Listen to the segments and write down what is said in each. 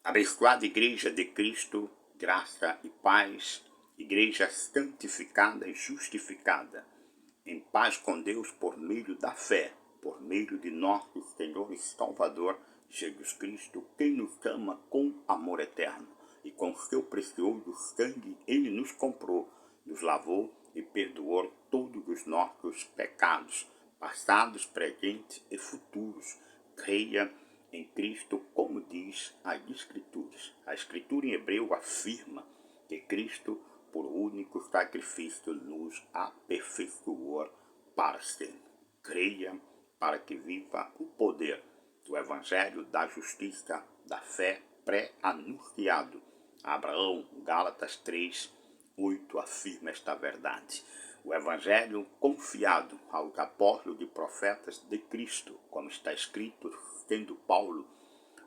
Abençoada Igreja de Cristo, graça e paz, Igreja santificada e justificada, em paz com Deus por meio da fé, por meio de nosso Senhor e Salvador Jesus Cristo, quem nos ama com amor eterno, e com seu precioso sangue Ele nos comprou, nos lavou e perdoou todos os nossos pecados, passados, presentes e futuros. Creia em Cristo, como diz as Escrituras. A Escritura em hebreu afirma que Cristo, por único sacrifício, nos aperfeiçoou para sempre. Creia para que viva o poder do Evangelho da justiça, da fé pré-anunciado. Abraão, Gálatas 3:8 afirma esta verdade. O Evangelho confiado aos apóstolos e profetas de Cristo, como está escrito, sendo Paulo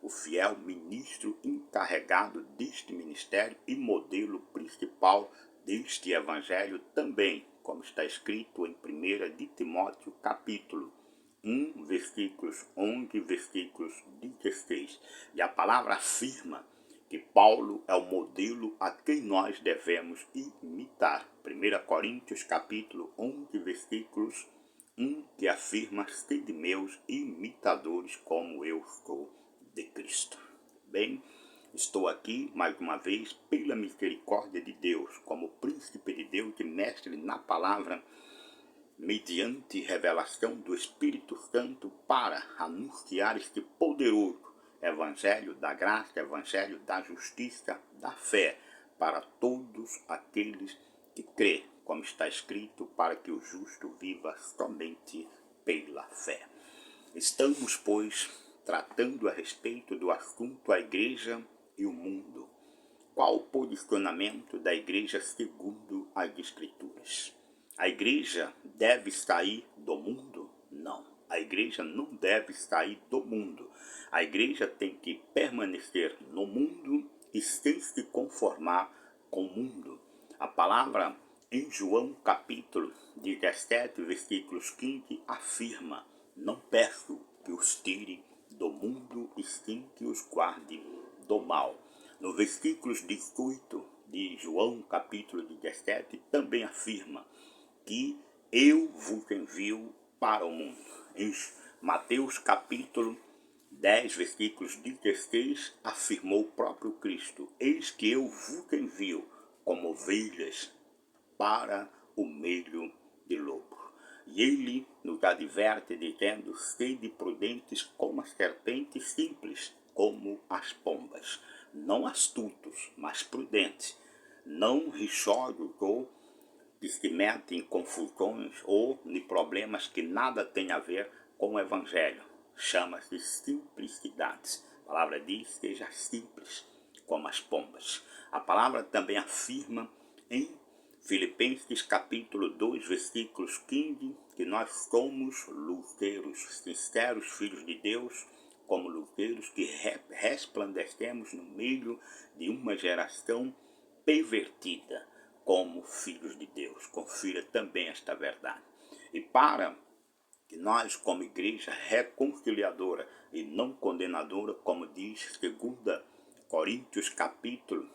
o fiel ministro encarregado deste ministério e modelo principal deste Evangelho também, como está escrito em 1 de Timóteo, capítulo 1, versículos 11, versículos 16. E a palavra afirma que Paulo é o modelo a quem nós devemos imitar. 1 Coríntios capítulo 11, versículos 1, que afirma: sede meus imitadores como eu sou de Cristo. Bem, estou aqui mais uma vez pela misericórdia de Deus, como príncipe de Deus e mestre na palavra, mediante revelação do Espírito Santo, para anunciar este poderoso Evangelho da graça, Evangelho da justiça, da fé, para todos aqueles que crê, como está escrito, para que o justo viva somente pela fé. Estamos, pois, tratando a respeito do assunto a igreja e o mundo. Qual o posicionamento da igreja segundo as Escrituras? A igreja deve sair do mundo? Não. A igreja não deve sair do mundo. A igreja tem que permanecer no mundo e sem se conformar com o mundo. A palavra em João capítulo 17, versículos 15, afirma: não peço que os tire do mundo e sim que os guarde do mal. No versículos 18 de João capítulo 17 também afirma que eu vos envio para o mundo. Em Mateus capítulo 10, versículos 16, afirmou o próprio Cristo: eis que eu vos envio como ovelhas para o meio de lobo. E ele nos adverte dizendo: sede prudentes como as serpentes, simples como as pombas. Não astutos, mas prudentes. Não rixosos ou que se metem em confusões ou em problemas que nada tem a ver com o Evangelho. Chama-se simplicidade. A palavra diz: seja simples como as pombas. A palavra também afirma em Filipenses capítulo 2, versículos 15, que nós somos luzeiros, sinceros filhos de Deus, como luzeiros que resplandecemos no meio de uma geração pervertida, como filhos de Deus. Confira também esta verdade. E para que nós, como igreja reconciliadora e não condenadora, como diz 2 Coríntios capítulo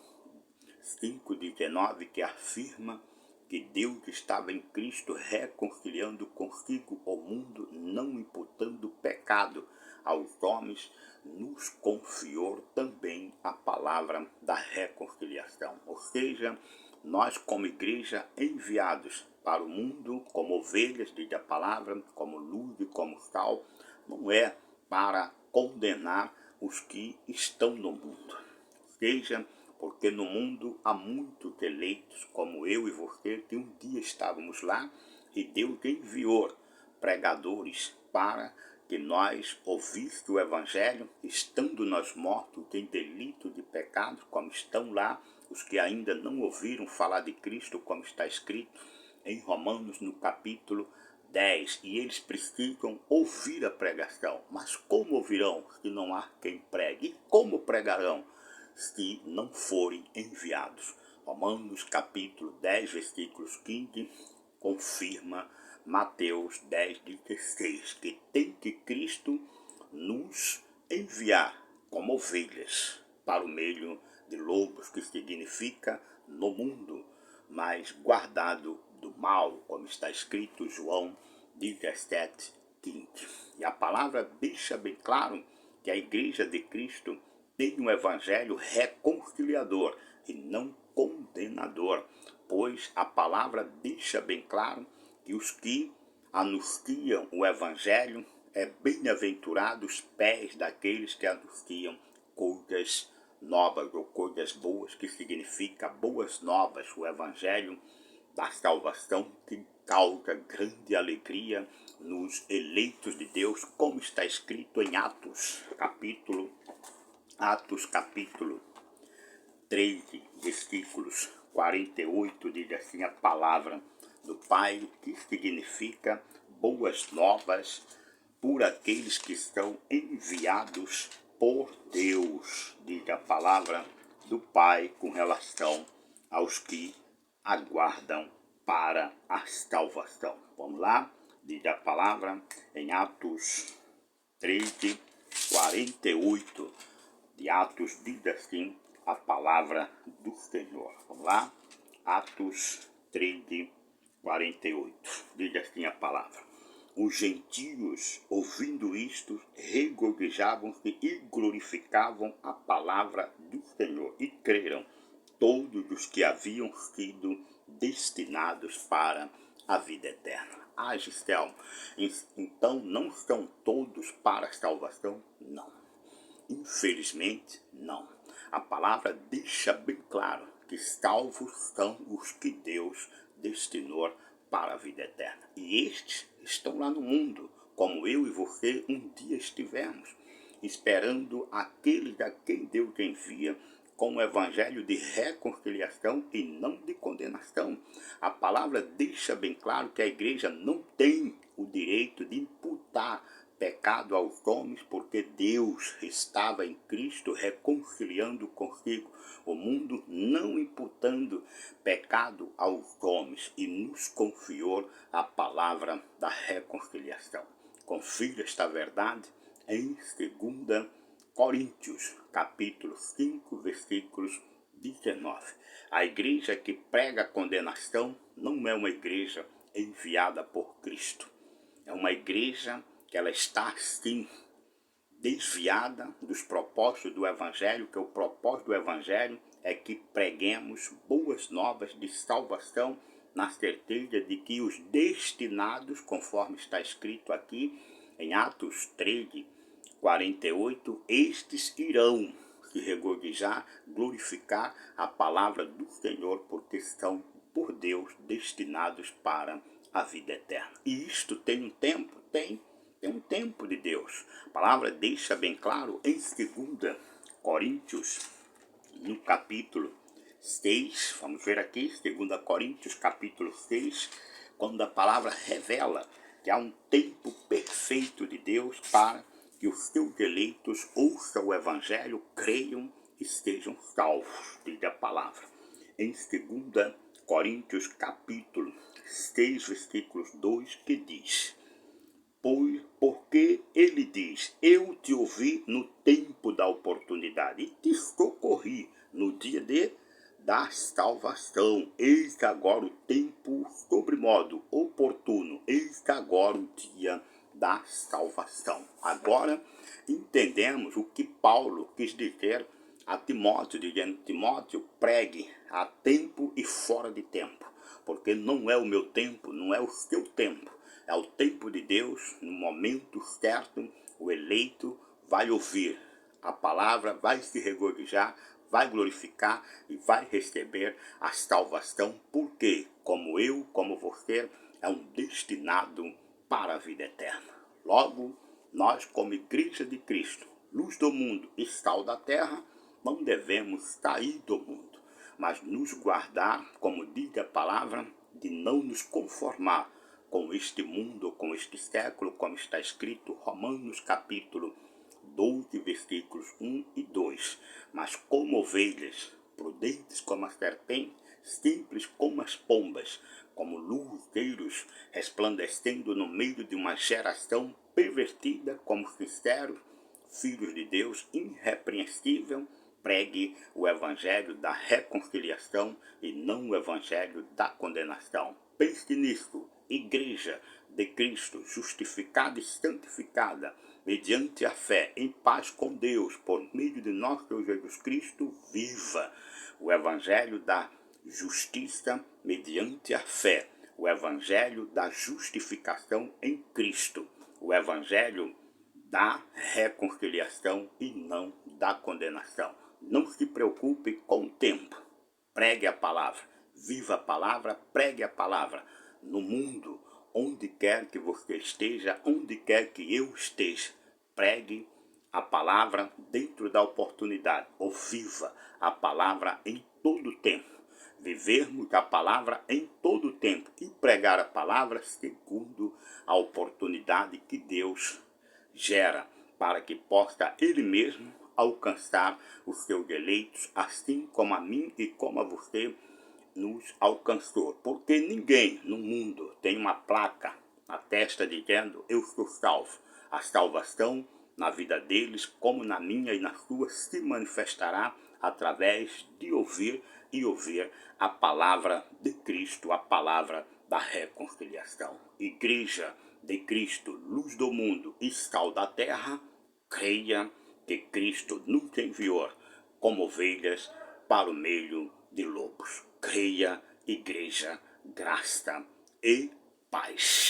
5:19, que afirma que Deus estava em Cristo reconciliando consigo o mundo, não imputando pecado aos homens, nos confiou também a palavra da reconciliação. Ou seja, nós como igreja enviados para o mundo como ovelhas, diz a palavra, como luz e como sal, não é para condenar os que estão no mundo. Ou seja, porque no mundo há muitos eleitos, como eu e você, que um dia estávamos lá e Deus enviou pregadores para que nós ouvíssemos o Evangelho, estando nós mortos em delito de pecado, como estão lá os que ainda não ouviram falar de Cristo, como está escrito em Romanos no capítulo 10, e eles precisam ouvir a pregação. Mas como ouvirão se não há quem pregue? E como pregarão se não forem enviados? Romanos capítulo 10, versículos 15, confirma Mateus 10:16, que tem que Cristo nos enviar como ovelhas para o meio de lobos, que significa no mundo, mas guardado do mal, como está escrito João 17:15. E a palavra deixa bem claro que a Igreja de Cristo tem um evangelho reconciliador e não condenador, pois a palavra deixa bem claro que os que anunciam o evangelho bem-aventurados os pés daqueles que anunciam coisas novas ou coisas boas, que significa boas novas, o evangelho da salvação, que causa grande alegria nos eleitos de Deus, como está escrito em Atos capítulo 13, versículos 48, diz assim a palavra do Pai, que significa boas novas por aqueles que estão enviados por Deus, diz a palavra do Pai com relação aos que aguardam para a salvação. Vamos lá, diz a palavra em Atos 13, 48 de Atos, diz assim a palavra do Senhor. Vamos lá, Atos 13, 48, diz assim a palavra. Os gentios, ouvindo isto, regozijavam-se e glorificavam a palavra do Senhor, e creram todos os que haviam sido destinados para a vida eterna. Ah, Gistel, então não estão todos para a salvação? Não. Infelizmente, não. A palavra deixa bem claro que salvos são os que Deus destinou para a vida eterna. E estes estão lá no mundo, como eu e você um dia estivemos, esperando aqueles a quem Deus envia com o evangelho de reconciliação e não de condenação. A palavra deixa bem claro que a igreja não tem o direito de imputar pecado aos homens, porque Deus estava em Cristo reconciliando consigo o mundo, não imputando pecado aos homens, e nos confiou a palavra da reconciliação. Confira esta verdade em 2 Coríntios, capítulo 5, versículos 19. A igreja que prega a condenação não é uma igreja enviada por Cristo. É uma igreja que ela está, sim, desviada dos propósitos do Evangelho, que o propósito do Evangelho é que preguemos boas novas de salvação, na certeza de que os destinados, conforme está escrito aqui em Atos 13, 48, estes irão se regozijar, glorificar a palavra do Senhor, porque estão por Deus destinados para a vida eterna. E isto tem um tempo? Tem um tempo de Deus. A palavra deixa bem claro em 2 Coríntios, no capítulo 6, vamos ver aqui, 2 Coríntios capítulo 6, quando a palavra revela que há um tempo perfeito de Deus para que os seus eleitos ouçam o evangelho, creiam e estejam salvos, diz a palavra. Em 2 Coríntios capítulo 6, versículos 2, que diz: porque ele diz, eu te ouvi no tempo da oportunidade e te socorri no dia da salvação. Eis agora o tempo sobremodo oportuno, eis agora o dia da salvação. Agora entendemos o que Paulo quis dizer a Timóteo, dizendo: Timóteo, pregue a tempo e fora de tempo, porque não é o meu tempo, não é o seu tempo, é o tempo de Deus. No momento certo, o eleito vai ouvir a palavra, vai se regozijar, vai glorificar e vai receber a salvação, porque, como eu, como você, é um destinado para a vida eterna. Logo, nós, como Igreja de Cristo, luz do mundo e sal da terra, não devemos sair do mundo, mas nos guardar, como diz a palavra, de não nos conformar com este mundo, com este século, como está escrito Romanos capítulo 12, versículos 1 e 2. Mas como ovelhas, prudentes como as serpentes, simples como as pombas, como luzeiros resplandecendo no meio de uma geração pervertida, como sinceros filhos de Deus, irrepreensível, pregue o evangelho da reconciliação e não o evangelho da condenação. Pense nisso, Igreja de Cristo, justificada e santificada, mediante a fé, em paz com Deus, por meio de nosso Senhor Jesus Cristo, viva o evangelho da justiça mediante a fé, o evangelho da justificação em Cristo, o evangelho da reconciliação e não da condenação. Não se preocupe com o tempo. Pregue a palavra, viva a palavra, pregue a palavra no mundo, onde quer que você esteja, onde quer que eu esteja. Pregue a palavra dentro da oportunidade, ou viva a palavra em todo o tempo. Vivermos a palavra em todo o tempo e pregar a palavra segundo a oportunidade que Deus gera, para que possa Ele mesmo alcançar os seus eleitos, assim como a mim e como a você nos alcançou. Porque ninguém no mundo tem uma placa na testa dizendo eu sou salvo. A salvação na vida deles, como na minha e na sua, se manifestará através de ouvir e ouvir a palavra de Cristo, a palavra da reconciliação. Igreja de Cristo, luz do mundo e sal da terra, creia que Cristo nos enviou como ovelhas para o meio de lobos. Creia, igreja, graça e paz.